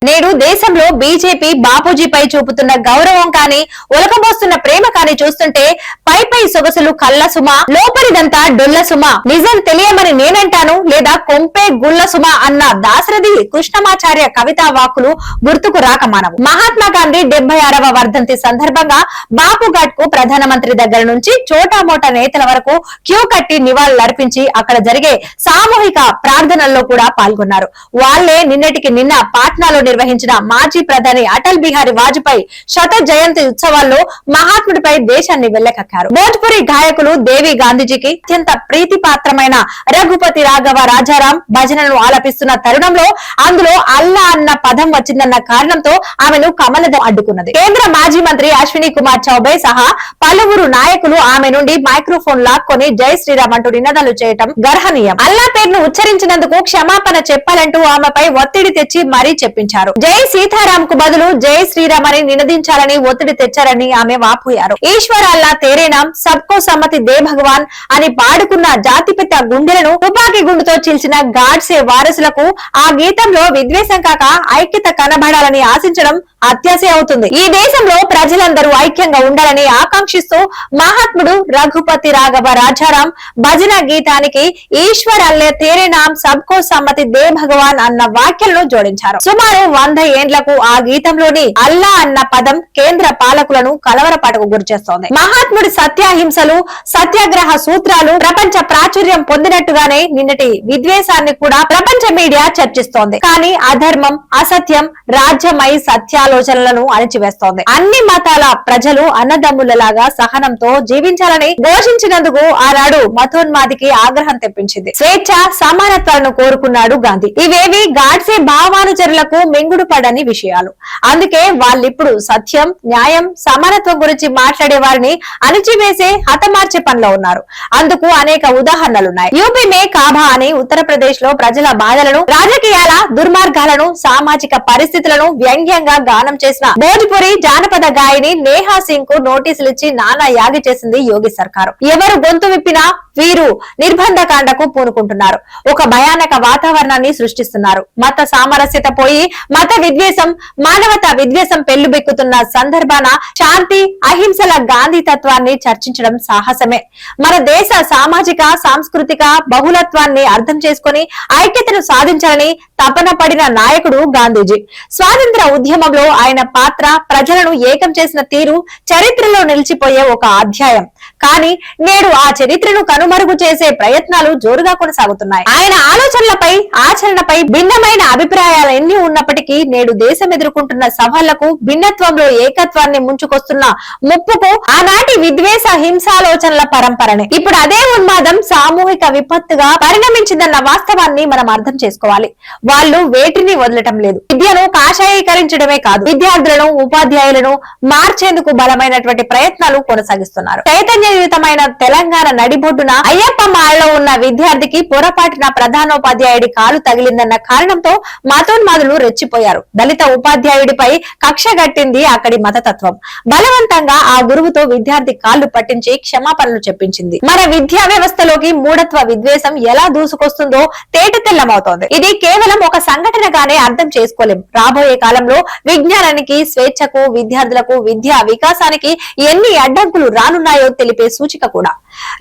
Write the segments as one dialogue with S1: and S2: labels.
S1: నేడు దేశంలో బీజేపీ బాపూజీపై చూపుతున్న గౌరవం కానీ ఒలకబోస్తున్న ప్రేమ కానీ చూస్తుంటే పై సొగసులు కళ్ళ సుమ, లోపలిదంతా డొల్ల సుమ, నిజం తెలియమని నేనంటాను లేదా కొంపే గుళ్ళ సుమ అన్న దాశరథి కృష్ణమాచార్య కవితా వాక్కులు గుర్తుకు రాకమానవు. మహాత్మా గాంధీ 76వ వర్ధంతి సందర్భంగా బాపుఘాట్ కు ప్రధానమంత్రి దగ్గర నుంచి చోటామోటా నేతల వరకు క్యూ కట్టి నివాళులర్పించి అక్కడ జరిగే సామూహిక ప్రార్థనల్లో కూడా పాల్గొన్నారు. వాళ్లే నిన్నటికి నిన్న పాట్నాలో నిర్వహించిన మాజీ ప్రధాని అటల్ బిహారీ వాజ్పేయి శత జయంతి ఉత్సవాల్లో మహాత్ముడిపై దేశాన్ని వెళ్లకక్కారు. భోజ్పురి గాయకులు దేవి గాంధీజీకి అత్యంత ప్రీతిపాత్రమైన రఘుపతి రాఘవ రాజారాం భజనలు ఆలపిస్తున్న తరుణంలో అందులో అల్లా అన్న పదం వచ్చిందన్న కారణంతో ఆమెను కమలదం అడ్డుకున్నది. కేంద్ర మాజీ మంత్రి అశ్విని కుమార్ చౌబే సహా పలువురు నాయకులు ఆమె నుండి మైక్రోఫోన్ లాక్కొని జై శ్రీరామ్ అంటూ నినాదాలు చేయటం గర్హనీయం. అల్లా పేరును ఉచ్చరించినందుకు క్షమాపణ చెప్పాలంటూ ఆమెపై ఒత్తిడి తెచ్చి మరీ చెప్పించారు. జై సీతారాం కు బదులు జై శ్రీరామ్ అని నినదించాలని ఒత్తిడి తెచ్చారని ఆమె వాపోయారు. ఈశ్వర్ అల్లా తేరేనాం సబ్కో సమ్మతి దే భగవాన్ అని పాడుకున్న జాతిపిత గుండెలను తుపాకీ గుండుతో చీల్చిన గాడ్సే వారసులకు ఆ గీతంలో విద్వేషం కాక ఐక్యత కనబడాలని ఆశించడం అత్యాశే అవుతుంది. ఈ దేశంలో ప్రజలందరూ ఐక్యంగా ఉండాలని ఆకాంక్షిస్తూ మహాత్ముడు రఘుపతి రాఘవ రాజారాం భజన గీతానికి ఈశ్వర్ అల్లే తేరేనాం సబ్కో సమ్మతి దే భగవాన్ అన్న వ్యాఖ్యలను జోడించారు. సుమారు 100 ఏండ్లకు ఆ గీతంలోని అల్లా అన్న పదం కేంద్ర పాలకులను కలవరపాటుకు గురిచేస్తోంది. మహాత్ముడి సత్యాహింసలు సత్యాగ్రహ సూత్రాలు ప్రపంచ ప్రాచుర్యం పొందినట్టుగానే నిన్నటి విద్వేషాన్ని కూడా ప్రపంచ మీడియా చర్చిస్తోంది. కానీ అధర్మం అసత్యం రాజ్యమై సత్యాలోచనలను అణిచివేస్తోంది. అన్ని మతాల ప్రజలు అన్నదమ్ములలాగా సహనంతో జీవించాలని ఘోషించినందుకు ఆనాడు మతోన్మాదికి ఆగ్రహం తెప్పించింది. స్వేచ్ఛ సమానత్వాలను కోరుకున్నాడు గాంధీ. ఇవేవి గాడ్సే భావానుచరులకు మింగుడు పడని విషయాలు. అందుకే వాళ్ళిప్పుడు సత్యం న్యాయం సమానత్వం గురించి మాట్లాడే వారిని అణిచివేసే హతమార్చే పనిలో ఉన్నారు. అందుకు అనేక ఉదాహరణలున్నాయి. యూపీ మే కాబా అని ఉత్తరప్రదేశ్ లో ప్రజల బాధలను రాజకీయాల దుర్మార్గాలను సామాజిక పరిస్థితులను వ్యంగ్యంగా గానం చేసిన భోజ్పురి జానపద గాయని నేహా సింగ్ కు నోటీసులు ఇచ్చి నానా యాగి చేసింది యోగి సర్కారు. ఎవరు గొంతు విప్పినా వీరు నిర్బంధకాండకు పూనుకుంటున్నారు. ఒక భయానక వాతావరణాన్ని సృష్టిస్తున్నారు. మత సామరస్యత పోయి మత విద్వేషం మానవతా విద్వేషం పెళ్లుబెక్కుతున్న సందర్భాన శాంతి అహింసల గాంధీ తత్వాన్ని చర్చించడం సాహసమే. మన దేశ సామాజిక సాంస్కృతిక బహుళత్వాన్ని అర్థం చేసుకుని ఐక్యతను సాధించాలని తపన పడిన నాయకుడు గాంధీజీ. స్వాతంత్ర ఉద్యమంలో ఆయన పాత్ర ప్రజలను ఏకం చేసిన తీరు చరిత్రలో నిలిచిపోయే ఒక అధ్యాయం. కానీ నేడు ఆ చరిత్రను కనుమరుగు చేసే ప్రయత్నాలు జోరుగా కొనసాగుతున్నాయి. ఆయన ఆలోచనలపై ఆచరణపై భిన్నమైన అభిప్రాయాలు ఎన్ని ఉన్నప్పటికీ నేడు దేశం ఎదుర్కొంటున్న సవాళ్లకు భిన్నత్వంలో ఏకత్వాన్ని ముంచుకొస్తున్న ముప్పుకు ఆనాటి విద్వేష హింసాలోచనల పరంపరనే ఇప్పుడు అదే ఉన్మాదం సామూహిక విపత్తుగా పరిణమించిందన్న వాస్తవాన్ని మనం అర్థం చేసుకోవాలి. వాళ్ళు వేటిని వదలటం లేదు. విద్యను కాషాయీకరించడమే కాదు, విద్యార్థులను ఉపాధ్యాయులను మార్చేందుకు బలమైనటువంటి ప్రయత్నాలు కొనసాగిస్తున్నారు. చైతన్యయుతమైన తెలంగాణ నడిబొడ్డున అయ్యప్ప మాలలో ఉన్న విద్యార్థికి పొరపాటున ప్రధానోపాధ్యాయుడి కాలు తగిలిందన్న కారణంతో మతోన్మాదులు రెచ్చిపోయారు. దళిత ఉపాధ్యాయుడిపై కక్ష గట్టింది అక్కడి మతతత్వం. బలవంతంగా ఆ గురువుతో విద్యార్థి కాళ్లు పట్టించి క్షమాపణలు చెప్పించింది. మన విద్యా వ్యవస్థలోకి మూఢత్వ విద్వేషం ఎలా దూసుకొస్తుందో తేటతెల్లమవుతోంది. ఇది కేవలం ఒక సంఘటనగానే అర్థం చేసుకోలేం. రాబోయే కాలంలో విజ్ఞానానికి స్వేచ్ఛకు విద్యార్థులకు విద్యా వికాసానికి ఎన్ని అడ్డంకులు రానున్నాయో తెలిపే సూచిక కూడా.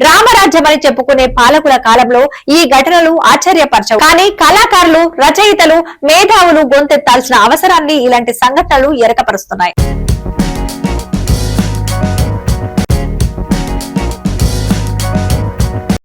S1: రామరాజ్యమని చెప్పుకునే పాలకుల కాలంలో ఈ ఘటనలు ఆశ్చర్యపరచవు. కానీ కళాకారులు రచయితలు మేధావులు గొంతెత్తాల్సిన అవసరాన్ని ఇలాంటి సంఘటనలు ఎరకపరుస్తున్నాయి.